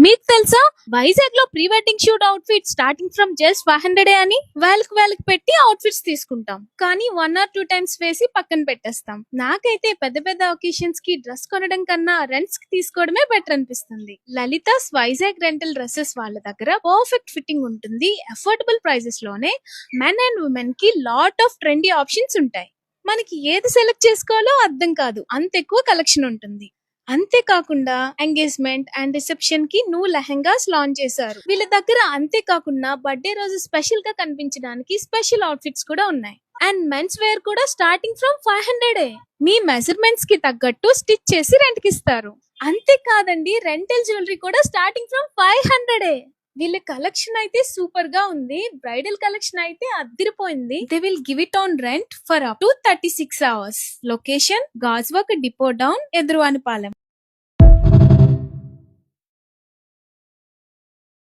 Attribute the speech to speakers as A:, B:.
A: మీకు తెలుసా వైజాగ్ లో pre wedding shoot outfit starting from just 500 అని వేలకు పెట్టి అవుట్ఫిట్స్ తీసుకుంటాం. కానీ 1 or 2 టైమ్స్ వేసి పక్కన పెట్టేస్తాం. నాకైతే పెద్ద పెద్ద ఒకేషన్స్ కి డ్రెస్ కొనడం కన్నా రెంట్స్ కి తీసుకోవడమే బెటర్ అనిపిస్తుంది. లలితాస్ వైజాగ్ రెంటల్ డ్రెస్సెస్ వాళ్ళ దగ్గర పర్ఫెక్ట్ ఫిట్టింగ్ ఉంటుంది. అఫోర్డబుల్ ప్రైజెస్ లోనే మెన్ అండ్ ఉమెన్ కి లాట్ ఆఫ్ ట్రెండీ ఆప్షన్స్ ఉంటాయి. మనకి ఏది సెలెక్ట్ చేసుకోవాలో అర్థం కాదు, అంత ఎక్కువ కలెక్షన్ ఉంటుంది. అంతేకాకుండా ఎంగేజ్మెంట్ అండ్ రిసెప్షన్ కి న్యూ లెహెంగాస్ లాంచ్ చేశారు వీళ్ళ దగ్గర. అంతేకాకుండా బర్త్డే రోజు స్పెషల్ గా కనిపించడానికి స్పెషల్ అవుట్ఫిట్స్ కూడా ఉన్నాయి. అండ్ మెన్స్ వేర్ కూడా స్టార్టింగ్ ఫ్రమ్ 500. మీ మెజర్మెంట్స్ కి తగ్గట్టు స్టిచ్ చేసి రెంట్ కి ఇస్తారు. అంతేకాదండి, రెంటల్ జ్యువెలరీ కూడా స్టార్టింగ్ ఫ్రమ్ 500. వీళ్ళ కలెక్షన్ అయితే సూపర్ గా ఉంది. బ్రైడల్ కలెక్షన్ అయితే అదిరిపోయింది. They will give it on rent for up to 36 hours. Location Gajuwaka depot down, ఎదురువానిపాలెం.